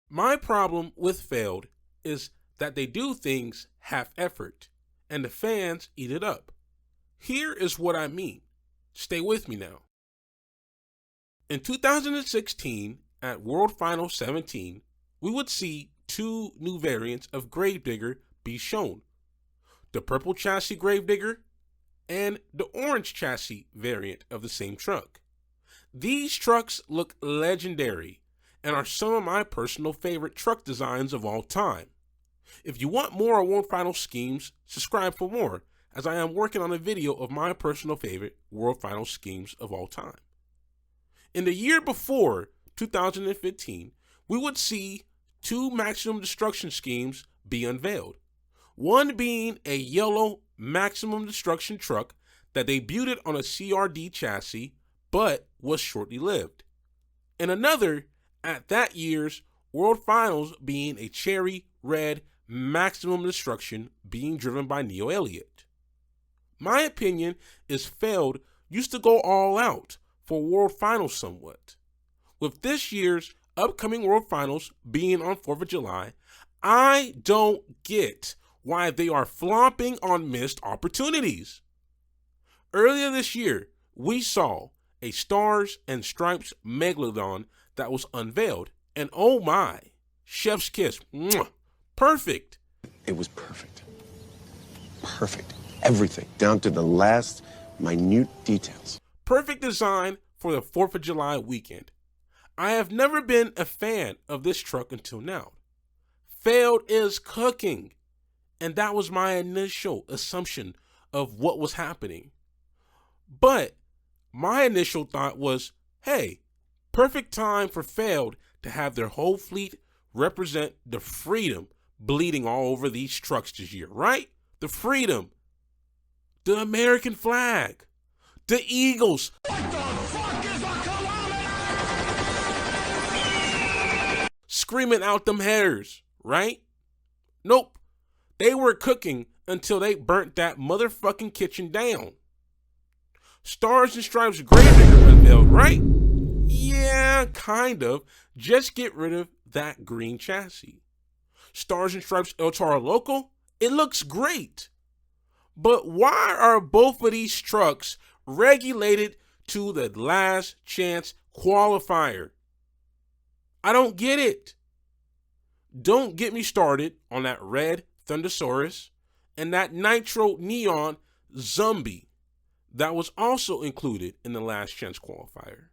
My problem with FELD is that they do things half effort, and the fans eat it up. Here is what I mean. Stay with me now. In 2016, at World Final 17, we would see two new variants of Gravedigger be shown. The purple chassis Gravedigger and the orange chassis variant of the same truck. These trucks look legendary and are some of my personal favorite truck designs of all time. If you want more World Final schemes, subscribe for more, as I am working on a video of my personal favorite World Final schemes of all time. In the year before, 2015, we would see two maximum destruction schemes be unveiled. One being a yellow maximum destruction truck that debuted on a CRD chassis but was shortly lived. And another at that year's World Finals being a cherry red maximum destruction being driven by Neo Elliott. My opinion is FELD used to go all out for World Finals somewhat. With this year's upcoming World Finals being on 4th of July, I don't get why they are flopping on missed opportunities. Earlier this year, we saw a Stars and Stripes Megalodon that was unveiled, and oh my, chef's kiss, mwah, perfect. It was perfect. Perfect. Everything, down to the last minute details. Perfect design for the 4th of July weekend. I have never been a fan of this truck until now. FELD is cooking, and that was my initial assumption of what was happening. But my initial thought was, hey, perfect time for FELD to have their whole fleet represent the freedom bleeding all over these trucks this year, right? The freedom, the American flag, the Eagles. What the fuck is a kilometer? Screaming out them headers, right? Nope. They were cooking until they burnt that motherfucking kitchen down. Stars and Stripes Gravedigger unveiled, right? Yeah, kind of. Just get rid of that green chassis. Stars and Stripes El Toro Loco, it looks great. But why are both of these trucks regulated to the last chance qualifier? I don't get it. Don't get me started on that red Thundersaurus and that nitro neon zombie that was also included in the last chance qualifier.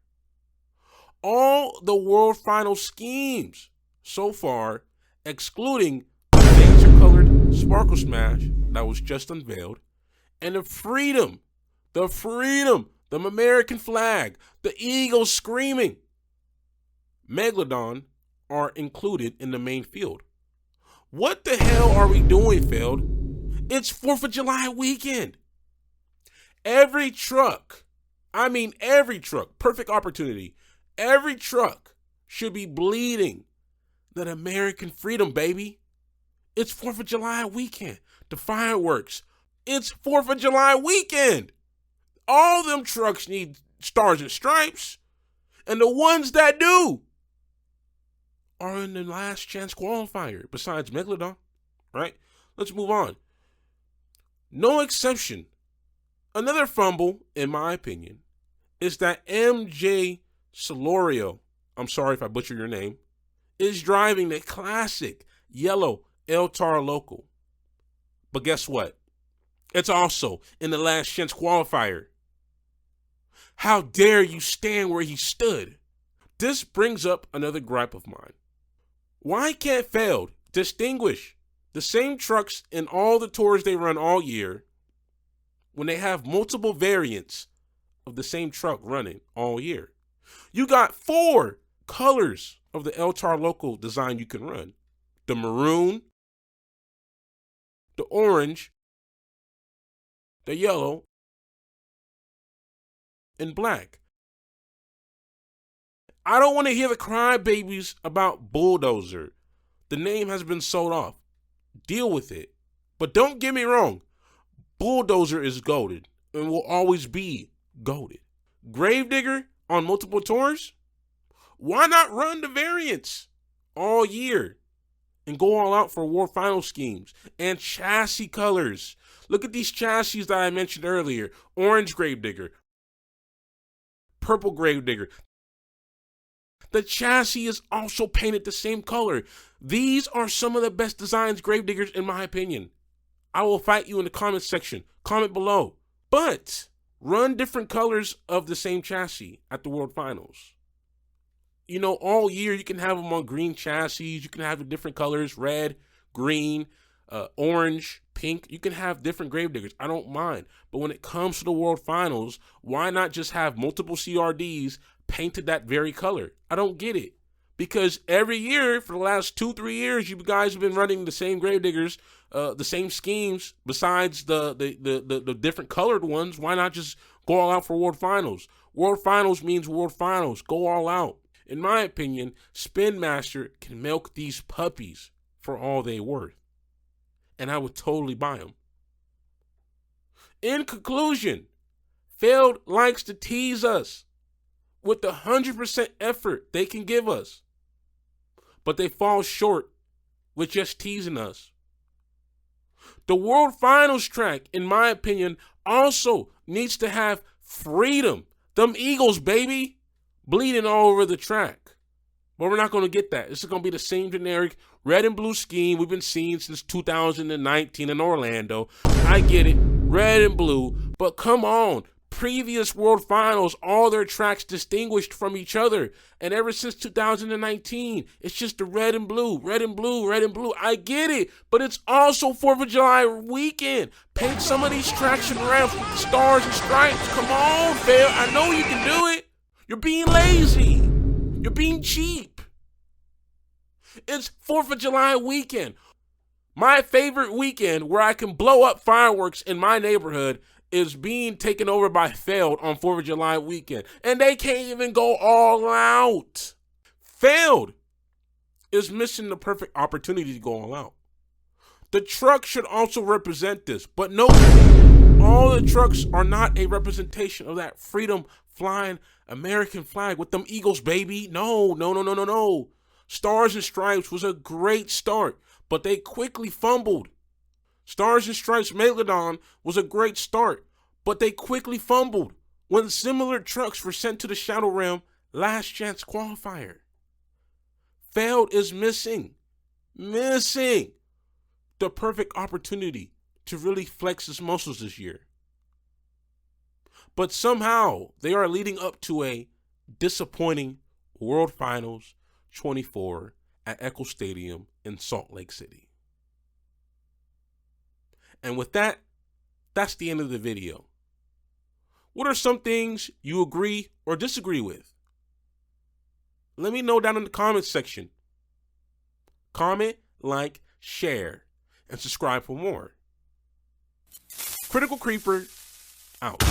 All the World Final schemes so far, excluding the laser colored Sparkle Smash that was just unveiled, and the freedom, the American flag, the Eagles screaming, Megalodon are included in the main field. What the hell are we doing, FELD? It's 4th of July weekend. Every truck, perfect opportunity. Every truck should be bleeding that American freedom, baby. It's 4th of July weekend. The fireworks. It's 4th of July weekend. All them trucks need Stars and Stripes. And the ones that do are in the last chance qualifier, besides Megalodon, right? Let's move on. No exception. Another fumble, in my opinion, is that MJ Solorio, I'm sorry if I butcher your name, is driving the classic yellow El Toro Loco. But guess what? It's also in the last chance qualifier. How dare you stand where he stood? This brings up another gripe of mine. Why can't FELD distinguish the same trucks in all the tours they run all year when they have multiple variants of the same truck running all year? You got 4 colors of the El Toro Loco design you can run. The maroon, the orange, the yellow, and black. I don't want to hear the crybabies about Bulldozer. The name has been sold off. Deal with it. But don't get me wrong. Bulldozer is goated and will always be goated. Gravedigger on multiple tours? Why not run the variants? all year and go all out for award final schemes and chassis colors. Look at these chassis that I mentioned earlier. Orange Gravedigger, purple Gravedigger. The chassis is also painted the same color. These are some of the best designs Gravediggers in my opinion. I will fight you in the comments section. Comment below. But run different colors of the same chassis at the World Finals. You know, all year you can have them on green chassis. You can have the different colors, red, green, orange, pink. You can have different Gravediggers. I don't mind. But when it comes to the World Finals, why not just have multiple CRDs painted that very color? I don't get it. Because every year for the last 2-3 years, you guys have been running the same Gravediggers, the same schemes, besides the different colored ones. Why not just go all out for World Finals? World Finals means World Finals. Go all out. In my opinion, Spin Master can milk these puppies for all they worth. And I would totally buy them. In conclusion, FELD likes to tease us with the 100% effort they can give us. But they fall short with just teasing us. The World Finals track, in my opinion, also needs to have freedom. Them Eagles, baby, bleeding all over the track. But we're not going to get that. This is going to be the same generic red and blue scheme we've been seeing since 2019 in Orlando. I get it, red and blue, but come on. Previous World Finals, all their tracks distinguished from each other. And ever since 2019, it's just the red and blue, red and blue, red and blue. I get it, but it's also 4th of July weekend. Paint some of these tracks and ramps with the stars and stripes. Come on, FELD. I know you can do it. You're being lazy. You're being cheap. It's 4th of July weekend. My favorite weekend where I can blow up fireworks in my neighborhood is being taken over by FELD on 4th of July weekend. And they can't even go all out. FELD is missing the perfect opportunity to go all out. The truck should also represent this. But no, all the trucks are not a representation of that freedom flying American flag with them Eagles, baby. No. Stars and Stripes was a great start, but they quickly fumbled. Stars and Stripes Megalodon was a great start, but they quickly fumbled when similar trucks were sent to the Shadow Realm last chance qualifier. FELD is missing the perfect opportunity to really flex his muscles this year. But somehow they are leading up to a disappointing World Finals 24 at Echo Stadium in Salt Lake City. And with that, that's the end of the video. What are some things you agree or disagree with? Let me know down in the comments section. Comment, like, share, and subscribe for more. Critical Creeper, out.